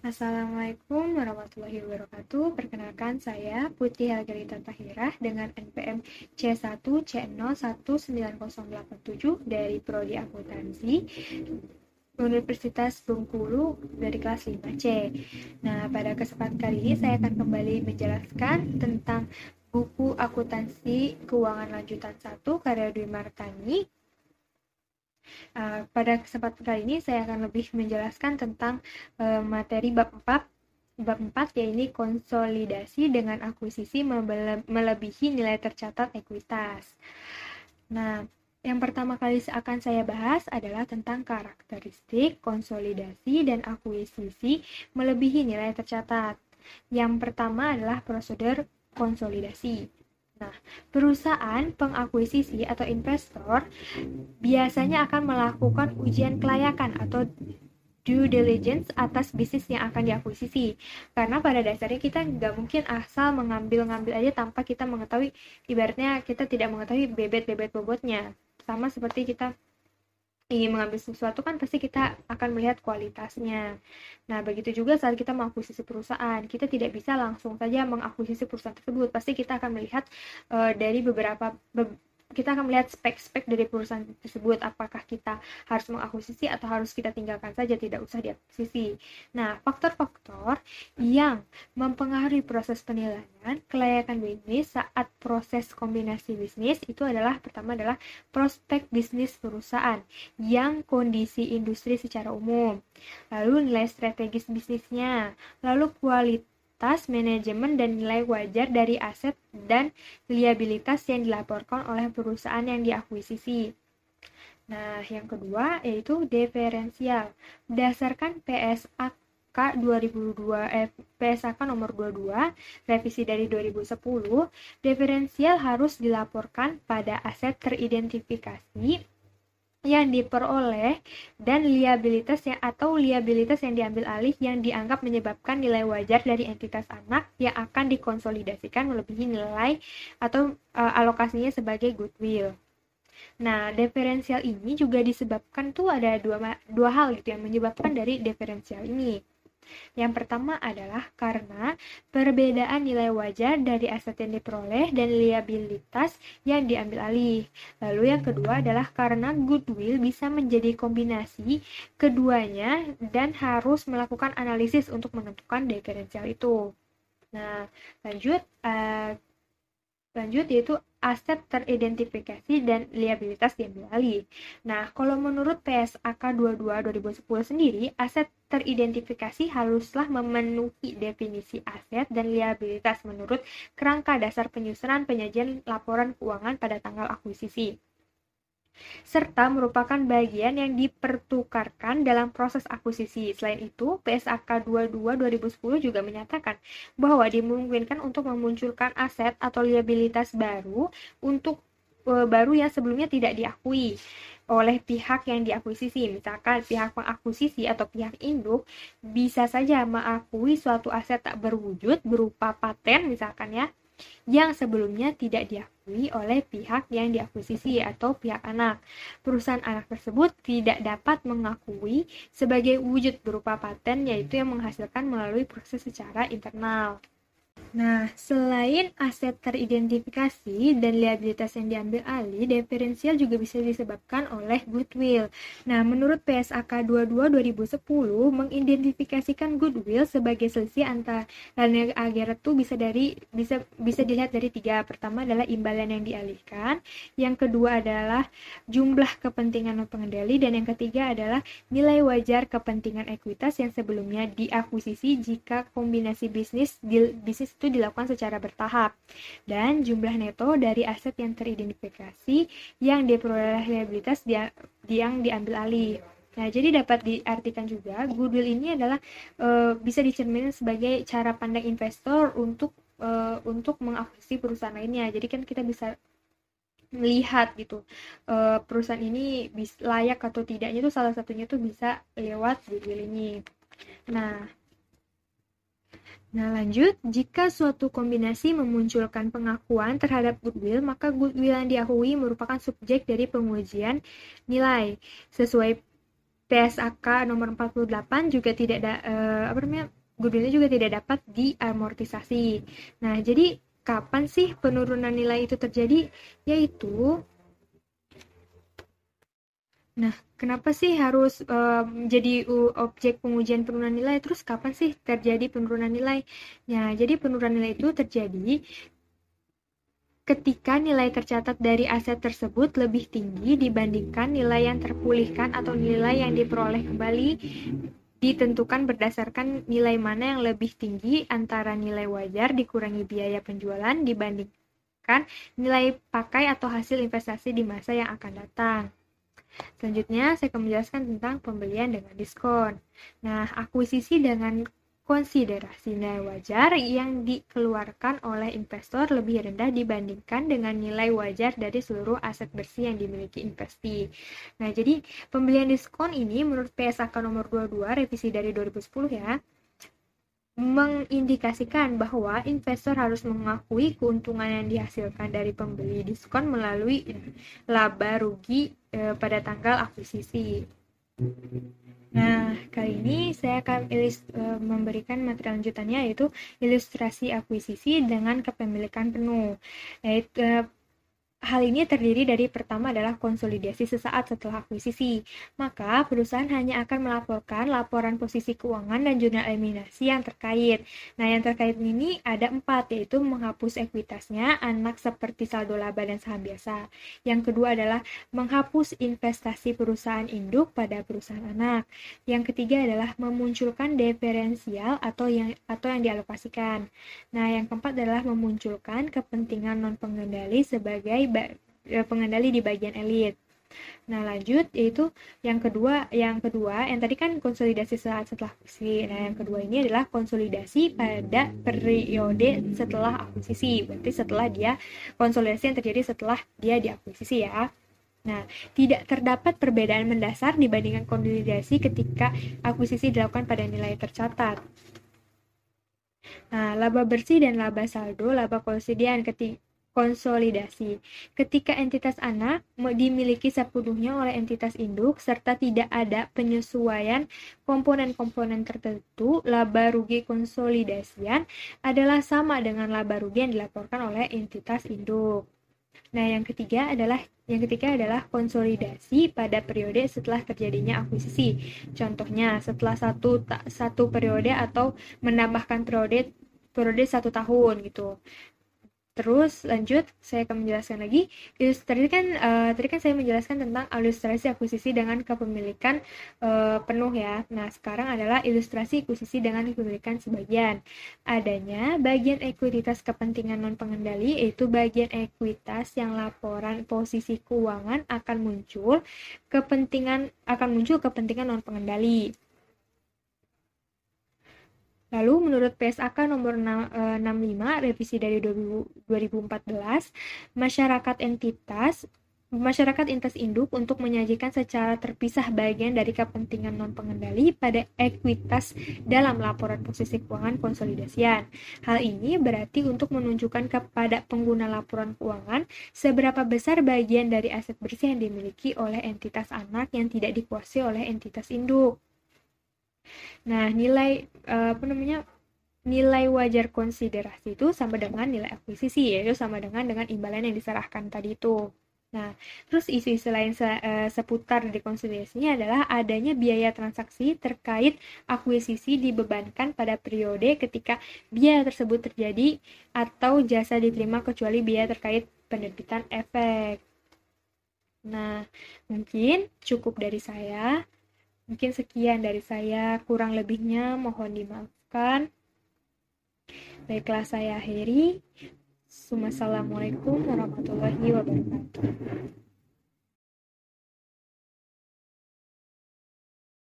Assalamualaikum warahmatullahi wabarakatuh. Perkenalkan saya Putri Helgarita Tahirah dengan NPM C1C019087 dari Prodi Akuntansi Universitas Bengkulu dari kelas 5C. Nah, pada kesempatan kali ini saya akan kembali menjelaskan tentang buku Akuntansi Keuangan Lanjutan 1 karya Dwi Martani. Pada kesempatan kali ini saya akan lebih menjelaskan tentang materi bab 4 yaitu konsolidasi dengan akuisisi melebihi nilai tercatat ekuitas. Nah, yang pertama kali akan saya bahas adalah tentang karakteristik konsolidasi dan akuisisi melebihi nilai tercatat. Yang pertama adalah prosedur konsolidasi. Nah, perusahaan pengakuisisi atau investor biasanya akan melakukan ujian kelayakan atau due diligence atas bisnis yang akan diakuisisi. Karena pada dasarnya kita nggak mungkin asal mengambil aja tanpa kita mengetahui, ibaratnya kita tidak mengetahui bebet-bebet bobotnya. Sama seperti kita ingin mengambil sesuatu kan pasti kita akan melihat kualitasnya. Nah, begitu juga saat kita mengakuisisi perusahaan, kita tidak bisa langsung saja mengakuisisi perusahaan tersebut. Pasti kita akan melihat dari kita akan melihat spek-spek dari perusahaan tersebut, apakah kita harus mengakuisisi atau harus kita tinggalkan saja, tidak usah diakuisisi. Nah, faktor-faktor yang mempengaruhi proses penilaian kelayakan bisnis saat proses kombinasi bisnis itu adalah pertama adalah prospek bisnis perusahaan, yang kondisi industri secara umum, lalu nilai strategis bisnisnya, lalu kualitas manajemen dan nilai wajar dari aset dan liabilitas yang dilaporkan oleh perusahaan yang diakuisisi. Nah, yang kedua yaitu diferensial. Berdasarkan PSAK 2002 PSAK nomor 22 revisi dari 2010, diferensial harus dilaporkan pada aset teridentifikasi yang diperoleh dan liabilitas yang diambil alih yang dianggap menyebabkan nilai wajar dari entitas anak yang akan dikonsolidasikan melebihi nilai atau alokasinya sebagai goodwill. Nah, diferensial ini juga disebabkan tuh ada dua hal gitu yang menyebabkan dari diferensial ini. Yang pertama adalah karena perbedaan nilai wajar dari aset yang diperoleh dan liabilitas yang diambil alih. Lalu yang kedua adalah karena goodwill bisa menjadi kombinasi keduanya dan harus melakukan analisis untuk menentukan diferensial itu. Nah, lanjut yaitu aset teridentifikasi dan liabilitas diambil alih. Nah, kalau menurut PSAK 22 2010 sendiri, aset teridentifikasi haruslah memenuhi definisi aset dan liabilitas menurut kerangka dasar penyusunan penyajian laporan keuangan pada tanggal akuisisi, serta merupakan bagian yang dipertukarkan dalam proses akuisisi. Selain itu, PSAK 22 2010 juga menyatakan bahwa dimungkinkan untuk memunculkan aset atau liabilitas baru yang sebelumnya tidak diakui oleh pihak yang diakuisisi. Misalkan pihak pengakuisisi atau pihak induk bisa saja mengakui suatu aset tak berwujud berupa paten misalkan ya, yang sebelumnya tidak diakui oleh pihak yang diakuisisi atau pihak anak. Perusahaan anak tersebut tidak dapat mengakui sebagai wujud berupa paten, yaitu yang menghasilkan melalui proses secara internal. Nah, selain aset teridentifikasi dan liabilitas yang diambil alih, diferensial juga bisa disebabkan oleh goodwill. Nah, menurut PSAK 22 2010 mengidentifikasikan goodwill sebagai selisih antara nilai agar itu bisa dilihat dari tiga. Pertama adalah imbalan yang dialihkan, yang kedua adalah jumlah kepentingan pengendali, dan yang ketiga adalah nilai wajar kepentingan ekuitas yang sebelumnya diakuisisi jika kombinasi bisnis itu dilakukan secara bertahap, dan jumlah neto dari aset yang teridentifikasi yang diperoleh liabilitas yang diambil alih. Nah, jadi dapat diartikan juga goodwill ini adalah bisa dicerminkan sebagai cara pandang investor untuk mengakuisisi perusahaan lainnya. Jadi kan kita bisa melihat gitu perusahaan ini layak atau tidaknya itu salah satunya tuh bisa lewat goodwill ini. Nah, lanjut, jika suatu kombinasi memunculkan pengakuan terhadap goodwill, maka goodwill yang diakui merupakan subjek dari pengujian nilai sesuai PSAK nomor 48 juga tidak goodwillnya juga tidak dapat diamortisasi. Nah, jadi kapan sih penurunan nilai itu terjadi? Yaitu, nah, kenapa sih harus jadi objek pengujian penurunan nilai? Terus kapan sih terjadi penurunan nilai? Nah, jadi penurunan nilai itu terjadi ketika nilai tercatat dari aset tersebut lebih tinggi dibandingkan nilai yang terpulihkan atau nilai yang diperoleh kembali, ditentukan berdasarkan nilai mana yang lebih tinggi antara nilai wajar dikurangi biaya penjualan dibandingkan nilai pakai atau hasil investasi di masa yang akan datang. Selanjutnya, saya akan menjelaskan tentang pembelian dengan diskon. Nah, akuisisi dengan konsiderasi nilai wajar yang dikeluarkan oleh investor lebih rendah dibandingkan dengan nilai wajar dari seluruh aset bersih yang dimiliki investi. Nah, jadi pembelian diskon ini menurut PSAK nomor 22 revisi dari 2010 ya, mengindikasikan bahwa investor harus mengakui keuntungan yang dihasilkan dari pembeli diskon melalui laba rugi pada tanggal akuisisi. Nah, kali ini saya akan memberikan materi lanjutannya, yaitu ilustrasi akuisisi dengan kepemilikan penuh. Hal ini terdiri dari pertama adalah konsolidasi sesaat setelah akuisisi. Maka, perusahaan hanya akan melaporkan laporan posisi keuangan dan jurnal eliminasi yang terkait. Nah, yang terkait ini ada 4, yaitu menghapus ekuitasnya, anak seperti saldo laba dan saham biasa. Yang kedua adalah menghapus investasi perusahaan induk pada perusahaan anak. Yang ketiga adalah memunculkan diferensial atau yang dialokasikan. Nah, yang keempat adalah memunculkan kepentingan non-pengendali sebagai pengendali di bagian elit. Nah, lanjut yaitu yang kedua yang tadi kan konsolidasi setelah akuisisi. Nah, yang kedua ini adalah konsolidasi pada periode setelah akuisisi. Berarti setelah dia konsolidasi yang terjadi setelah dia diakuisisi ya. Nah, tidak terdapat perbedaan mendasar dibandingkan konsolidasi ketika akuisisi dilakukan pada nilai tercatat. Nah, laba bersih dan laba saldo, laba konsolidasi. Ketika entitas anak dimiliki sepenuhnya oleh entitas induk, serta tidak ada penyesuaian komponen-komponen tertentu, laba rugi konsolidasian adalah sama dengan laba rugi yang dilaporkan oleh entitas induk. Nah, yang ketiga adalah konsolidasi pada periode setelah terjadinya akuisisi. Contohnya, setelah satu periode atau menambahkan periode 1 tahun gitu. Terus lanjut, saya akan menjelaskan lagi. Tadi kan saya menjelaskan tentang ilustrasi akuisisi dengan kepemilikan penuh ya. Nah, sekarang adalah ilustrasi akuisisi dengan kepemilikan sebagian. Adanya bagian ekuitas kepentingan non pengendali, yaitu bagian ekuitas yang laporan posisi keuangan akan muncul kepentingan non pengendali. Lalu menurut PSAK nomor 65 revisi dari 2014, masyarakat entitas induk untuk menyajikan secara terpisah bagian dari kepentingan non pengendali pada ekuitas dalam laporan posisi keuangan konsolidasian. Hal ini berarti untuk menunjukkan kepada pengguna laporan keuangan seberapa besar bagian dari aset bersih yang dimiliki oleh entitas anak yang tidak dikuasai oleh entitas induk. Nah, nilai wajar konsiderasi itu sama dengan nilai akuisisi, yaitu sama dengan imbalan yang diserahkan tadi itu. Nah, terus isu-isu lain seputar dari konsiderasinya adalah adanya biaya transaksi terkait akuisisi dibebankan pada periode ketika biaya tersebut terjadi atau jasa diterima kecuali biaya terkait penerbitan efek. Nah, mungkin cukup dari saya. Mungkin sekian dari saya, kurang lebihnya mohon dimaafkan. Baiklah, saya akhiri. Assalamualaikum warahmatullahi wabarakatuh.